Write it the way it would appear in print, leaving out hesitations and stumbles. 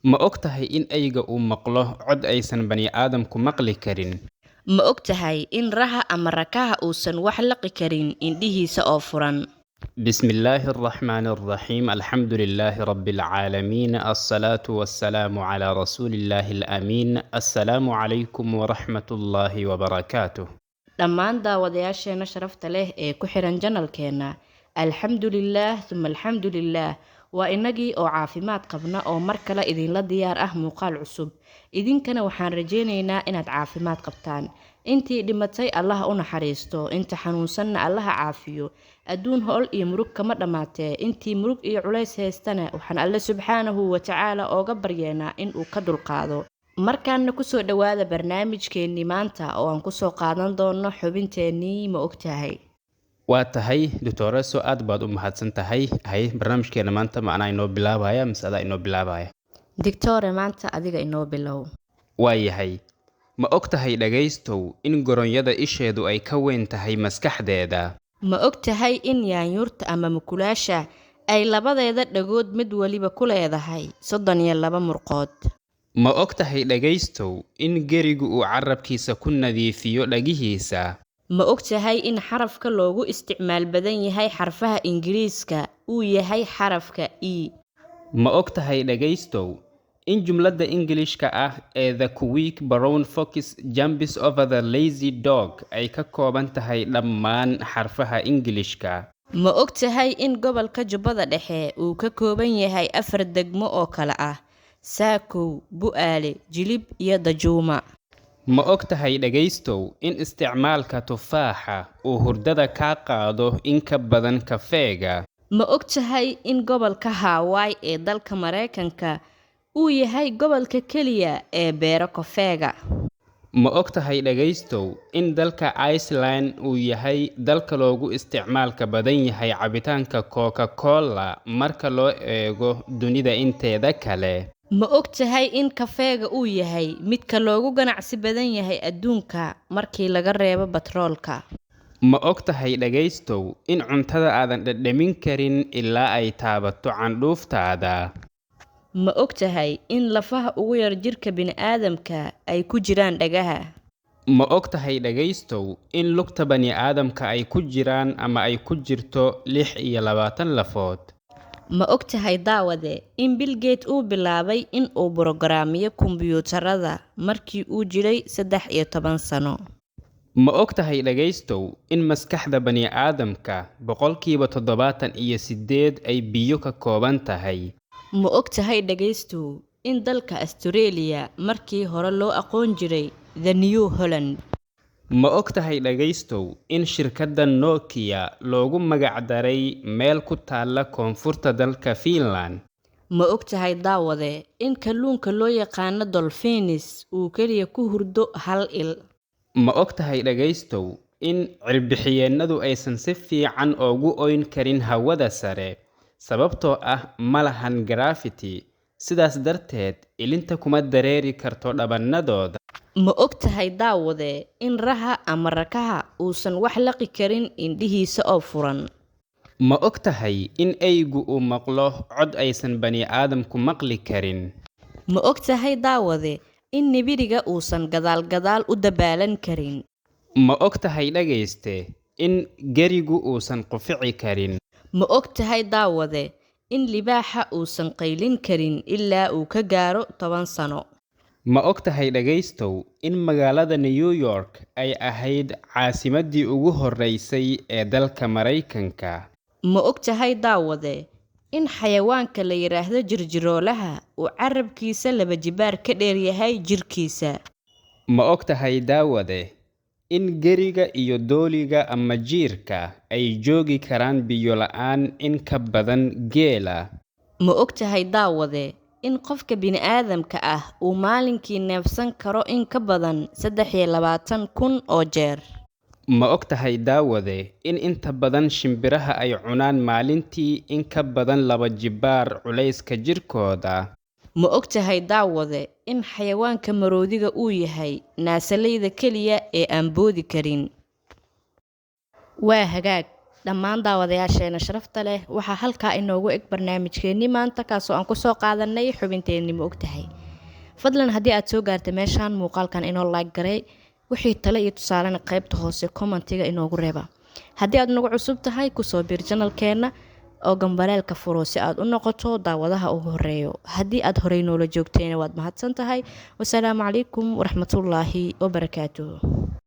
Ma ogtahay in eyga uu maqlo cod aysan bani'aadamku maqli karin? Ma ogtahay in raha ama rakaha uusan wax laqi karin indhihiisa oo furan? بسم الله الرحمن الرحيم الحمد لله رب العالمين الصلاة والسلام على رسول الله الأمين السلام عليكم ورحمة الله وبركاته. Dhammaan daawadayaasheena sharafta leh ee ku xiran janalkeena, alxamdulillaah thumma alxamdulillaah. Waa inagii oo caafimaad qabna oo mar kale idinla diyaar ah muuqaal cusub. Idinkana waxaan rajaynaynaa inaad caafimaad qabtaan. Intii dhimatay Allah u naxariisto, inta xanuunsanna Allah caafiyo. Adduun hool iyo murug kama dhamaatee, intii murug iyo culays haystana waxaan Alle subxaanahu wa tacaala ooga baryeynaa in uu ka dulqaado. Markaana kusoo dhawaada barnaamijkeennii maanta oo aan kusoo qaadan doono xubinteennii ma ogtahay. waa tahay doctoreso aad baad u mahadsan tahay. Barnaamijkeena maanta ma anaa inoo bilaabaya mise adaa inoo bilaabaya? Dictore maanta adiga inoo bilow. waayahay ma ogtahay dhagaystow in goronyada isheedu ay ka weyn tahay maskaxdeeda? Ma ogtahay in yaanyuurta ama mukulaasha ay labadeeda dhagood mid waliba ku leedahay 32 murqood? Ma ogtahay dhagaystow in gerigu uu carabkiisa ku nadiifiyo dhagihiisa? Ma ogtahay in xarafka loogu isticmaal badan yahay xarfaha Ingiriiska uu yahay xarafka E? Ma ogtahay dhagaystow in jumladda Englishka ah ee The quick brown fox jumps over the lazy dog ay ka kooban tahay dhammaan xarfaha Englishka? Ma ogtahay in gobolka Jubbada Dhexe uu ka kooban yahay 4 degmo oo kala ah Saakow, Bu'aale, Jilib iyo Dajuuma? Ma ogtahay dhagaystow in isticmaalka tufaaxa uu hurdada ka qaado in ka badan kafeega? Ma ogtahay in gobolka Hawaii ee dalka Mareykanka uu yahay gobolka keliya ee beero kafeega? Ma ogtahay dhagaystow in dalka Iceland uu yahay dalka loogu isticmaalka badan yahay cabitaanka Coca-Cola marka loo eego dunida inteeda kale? Ma ogtahay in kafeega uu yahay midka loogu ganacsi badan yahay adduunka markii laga reebo batroolka? Ma ogtahay dhagaystow in cuntada aadan dhadhamin karin ilaa ay taabato candhuuftaada? Ma ogtahay in lafaha ugu yar jirka bini'aadamka ay ku jiraan dhagaha? Ma ogtahay dhagaystow in lugta bani'aadamka ay ku jiraan ama ay ku jirto 26 lafood? Ma ogtahay daawade in Bill Gates uu bilaabay in uu borograamiyo kombiyuutarada markii uu jiray 13 sano? Ma ogtahay dhagaystow in maskaxda bani'aadamka boqolkiiba 78 ay biyo ka kooban tahay? Ma ogtahay dhagaystow in dalka Australia markii hore loo aqoon jiray The New Holland? Ma ogtahay dhagaystow in shirkadda Nokia loogu magac daray meel ku taalla koonfurta dalka Finland? Ma ogtahay daawade in kalluunka loo yaqaano dolphins uu kaliya ku hurdo hal il? Ma ogtahay dhagaystow in cirbixiyeennadu aysan si fiican ugu oyn karin hawada sare sababtoo ah ma lahan gravity, sidaas darteed ilinta kuma dareeri karto dhabannadooda? Ma ogtahay daawade in raha ama rakaha uusan wax laqi karin indhihiisa oo furan? Ma ogtahay in eygu uu maqlo cod aysan bani'aadamku maqli karin? Ma ogtahay daawade in nibiriga uusan gadaal u dabaalan karin? Ma ogtahay dhagayste in gerigu uusan qufici karin? Ma ogtahay daawade in libaaxa uusan qaylin karin ilaa uu ka gaaro 10 sano? Ma ogtahay dhagaystow in magaalada New York ay ahayd caasimaddii ugu horreysay ee dalka Mareykanka? Ma ogtahay daawade in xayawaanka la yiraahdo jirjiroolaha uu carabkiisa 2 jibaar ka dheer yahay jirkiisa? Ma ogtahay daawade in geriga iyo dooliga ama jiirka ay joogi karaan biyo la'aan in ka badan geela? Ma ogtahay daawade in qofka bini'aadamka ah uu maalinkii neefsan karo in ka badan 23,000 oo jeer? Ma ogtahay daawade in inta badan shimbiraha ay cunaan maalintii in ka badan 2 jibaar culayska jirkooda? Ma ogtahay daawade in xayawaanka maroodiga uu yahay naasalayda keliya ee aan boodi karin? Waa hagaag dhammaan daawadayaasheena sharafta leh waxaa halkaa inoogu eg barnaamijkeenni maanta kaasoo aan kusoo qaadanay xubinteenni ma ogtahay. fadlan haddii aad soo gaartay meeshaan muuqaalkan inoo like garay, wixii tale iyo tusaalena qaybta hoose commentiga inoogu reeba. haddii aad nagu cusub tahay kusoo biir janalkeena oo gambaleelka furo si aad u noqoto daawadaha ugu horeeyo. haddii aad horey noola joogtayna waad mahadsan tahay. wasalaamu calaykum waraxmatullaahi wabarakaatuh.